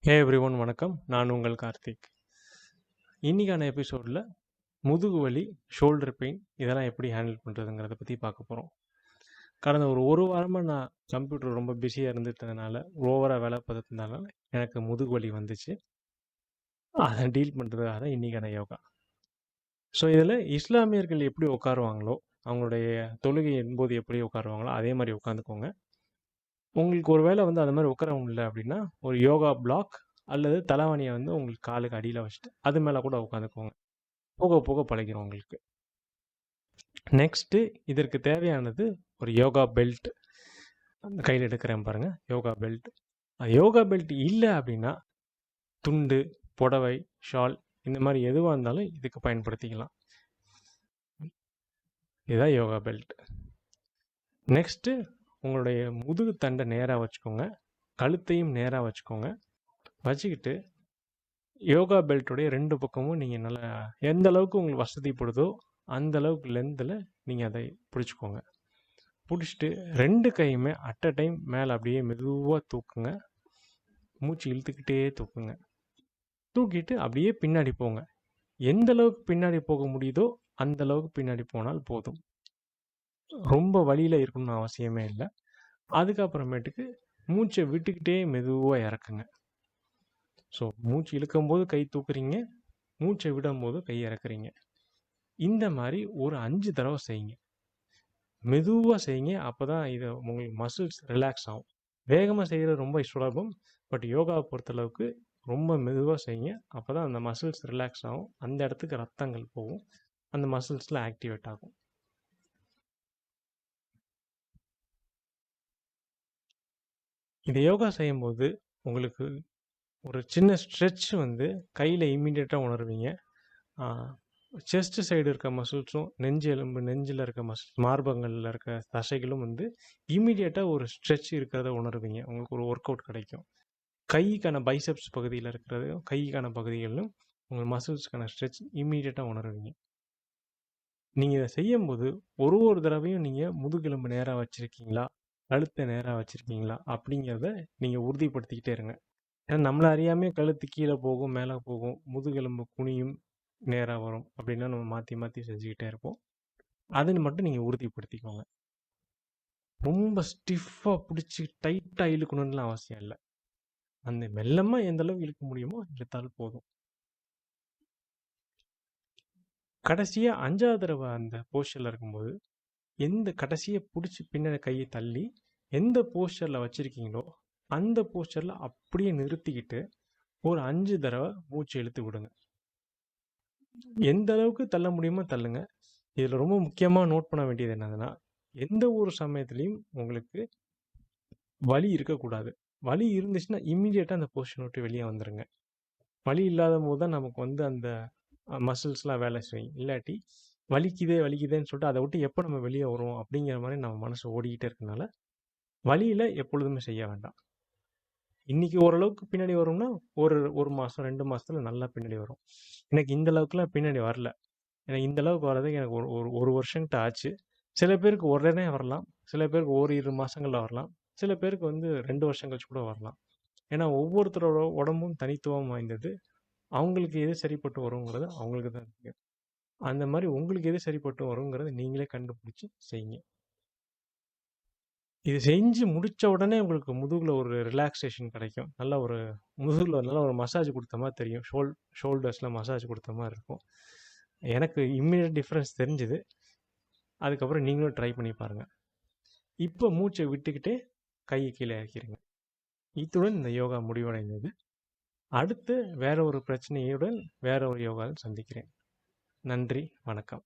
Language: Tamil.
ஹே எவ்ரிஒன், வணக்கம். நான் உங்கள் கார்த்திக். இன்றைக்கான எபிசோடில் முதுகு வலி, ஷோல்டர் பெயின் இதெல்லாம் எப்படி ஹேண்டில் பண்ணுறதுங்கிறத பற்றி பார்க்க போகிறோம். கடந்த ஒரு வாரமாக நான் கம்ப்யூட்டர் ரொம்ப பிஸியாக இருந்துட்டதுனால, ஓவராக வேலை பார்த்ததுனால எனக்கு முதுகு வலி வந்துச்சு. அதை டீல் பண்ணுறதுக்காக தான் இன்றைக்கான யோகா. ஸோ இதில் இஸ்லாமியர்கள் எப்படி உட்காருவாங்களோ, அவங்களுடைய தொழுகையின் போது எப்படி உட்காருவாங்களோ அதே மாதிரி உட்காந்துக்கோங்க. உங்களுக்கு ஒரு வேளை அது மாதிரி உட்கார முடியல அப்படின்னா, ஒரு யோகா பிளாக் அல்லது தலைவாணியை உங்களுக்கு காலுக்கு அடியில் வச்சுட்டு அது மேலே கூட உட்காந்துக்கோங்க. போக போக பழகிடும் உங்களுக்கு. நெக்ஸ்ட்டு இதற்கு தேவையானது ஒரு யோகா பெல்ட். அந்த கையில் எடுக்கிறேன் பாருங்கள், யோகா பெல்ட். யோகா பெல்ட் இல்லை அப்படின்னா துண்டு, புடவை, ஷால் இந்த மாதிரி எதுவாக இருந்தாலும் இதுக்கு பயன்படுத்திக்கலாம். இதுதான் யோகா பெல்ட். நெக்ஸ்ட்டு உங்களுடைய முதுகு தண்டை நேராக வச்சுக்கோங்க, கழுத்தையும் நேராக வச்சுக்கோங்க. வச்சுக்கிட்டு யோகா பெல்ட்டுடைய 2 பக்கமும் நீங்கள் நல்லா எந்த அளவுக்கு உங்களுக்கு வசதிப்படுதோ அந்த அளவுக்கு லென்த்தில் நீங்கள் அதை பிடிச்சிக்கோங்க. பிடிச்சிட்டு 2 கையுமே அட் அ டைம் மேலே அப்படியே மெதுவாக தூக்குங்க. மூச்சு இழுத்துக்கிட்டே தூக்குங்க. தூக்கிட்டு அப்படியே பின்னாடி போங்க. எந்த அளவுக்கு பின்னாடி போக முடியுதோ அந்த அளவுக்கு பின்னாடி போனால் போதும். ரொம்ப வலியில் இருக்கணும்னு அவசியமே இல்லை. அதுக்கப்புறமேட்டுக்கு மூச்சை விட்டுக்கிட்டே மெதுவாக இறக்குங்க. ஸோ மூச்சு இழுக்கும்போது கை தூக்குறீங்க, மூச்சை விடும்போது கை இறக்குறீங்க. இந்த மாதிரி ஒரு 5 தடவை செய்யுங்க. மெதுவாக செய்யுங்க. அப்போ தான் இது உங்களுக்கு மசில்ஸ் ரிலாக்ஸ் ஆகும். வேகமாக செய்கிறது ரொம்ப சுலபம். பட் யோகாவை பொறுத்தளவுக்கு ரொம்ப மெதுவாக செய்யுங்க. அப்போ தான் அந்த மசில்ஸ் ரிலாக்ஸ் ஆகும். அந்த இடத்துக்கு ரத்தங்கள் போகும், அந்த மசில்ஸில் ஆக்டிவேட் ஆகும். இந்த யோகா செய்யும்போது உங்களுக்கு ஒரு சின்ன ஸ்ட்ரெச் கையில் இம்மீடியட்டாக உணர்வீங்க. செஸ்ட் சைடு இருக்க மசில்ஸும், நெஞ்சு எலும்பு, நெஞ்சில் இருக்க மசில்ஸ், மார்பகங்களில் இருக்க தசைகளும் இம்மீடியட்டாக ஒரு ஸ்ட்ரெச் இருக்கிறத உணர்வீங்க. உங்களுக்கு ஒரு ஒர்க் அவுட் கிடைக்கும். கைக்கான பைசெப்ஸ் பகுதியில் இருக்கிறதையும் கைக்கான பகுதிகளிலும் உங்கள் மசில்ஸ்க்கான ஸ்ட்ரெச் இம்மீடியட்டாக உணர்வீங்க. நீங்கள் இதை செய்யும்போது ஒரு தடவையும் நீங்கள் முதுகெலும்பு நேராக வச்சுருக்கீங்களா, கழுத்தை நேராக வச்சுருக்கீங்களா அப்படிங்கிறத நீங்கள் உறுதிப்படுத்திக்கிட்டே இருங்க. ஏன்னா நம்மளை அறியாமே கழுத்து கீழே போகும், மேலே போகும், முதுகெலும்பு குனியும், நேராக வரும். அப்படின்னா நம்ம மாற்றி மாற்றி செஞ்சுக்கிட்டே இருப்போம். அதுன்னு மட்டும் நீங்கள் உறுதிப்படுத்திக்கோங்க. ரொம்ப ஸ்டிஃபாக பிடிச்சி டைட்டாக இழுக்கணும்னுலாம் அவசியம் இல்லை. அந்த மெல்லமாக எந்த அளவுக்கு இழுக்க முடியுமோ இழுத்தாலும் போதும். கடைசியாக 5ஆவது தடவை அந்த போஸ்டரில் இருக்கும்போது கடைசியை பிடிச்சி பின்னாடி கையை தள்ளி எந்த போஸ்டரில் வச்சுருக்கீங்களோ அந்த போஸ்டரில் அப்படியே நிறுத்திக்கிட்டு ஒரு 5 தடவை மூச்சு இழுத்து விடுங்க. எந்த அளவுக்கு தள்ள முடியுமோ தள்ளுங்க. இதில் ரொம்ப முக்கியமாக நோட் பண்ண வேண்டியது என்னதுன்னா, எந்த ஒரு சமயத்துலையும் உங்களுக்கு வலி இருக்கக்கூடாது. வலி இருந்துச்சுன்னா இம்மீடியட்டாக அந்த பொசிஷன் விட்டு வெளியே வந்துடுங்க. வலி இல்லாத போது தான் நமக்கு அந்த மசில்ஸ்லாம் வேலை செய்யும். இல்லாட்டி வலிக்குதேன்னு சொல்லிட்டு அதை விட்டு எப்போ நம்ம வெளியே வருவோம் அப்படிங்கிற மாதிரி நம்ம மனசு ஓடிக்கிட்டே இருக்கனால வலியில் எப்பொழுதுமே செய்ய வேண்டாம். இன்றைக்கி ஓரளவுக்கு பின்னாடி வரும்னா ஒரு மாதம் 2 மாதத்தில் நல்லா பின்னாடி வரும். எனக்கு இந்த அளவுக்குலாம் பின்னாடி வரல. எனக்கு இந்த அளவுக்கு வர்றதுக்கு எனக்கு ஒரு வருஷங்கிட்ட ஆச்சு. சில பேருக்கு உடனே வரலாம், சில பேருக்கு 2 மாதங்களில் வரலாம், சில பேருக்கு 2 வருஷம் கழிச்சு கூட வரலாம். ஏன்னா ஒவ்வொருத்தரோட உடம்பும் தனித்துவம் வாய்ந்தது. அவங்களுக்கு எது சரிப்பட்டு வருங்கிறது அவங்களுக்கு தான் தெரியும். அந்த மாதிரி உங்களுக்கு எது சரிப்பட்டு வருங்கிறத நீங்களே கண்டுபிடிச்சி செய்யுங்க. இது செஞ்சு முடித்த உடனே உங்களுக்கு முதுகில் ஒரு ரிலாக்ஸேஷன் கிடைக்கும். நல்ல ஒரு முதுகில் நல்ல ஒரு மசாஜ் கொடுத்த மாதிரி தெரியும். ஷோல்டர்ஸில் மசாஜ் கொடுத்த மாதிரி இருக்கும். எனக்கு இம்மிடியட் டிஃப்ரென்ஸ் தெரிஞ்சுது. அதுக்கப்புறம் நீங்களும் ட்ரை பண்ணி பாருங்கள். இப்போ மூச்சை விட்டுக்கிட்டே கையை கீழே இறக்கிடுங்க. இத்துடன் இந்த யோகா முடிவடைந்தது. அடுத்து வேற ஒரு பிரச்சனையுடன் வேற ஒரு யோகாவில் சந்திக்கிறேன். நன்றி, வணக்கம்.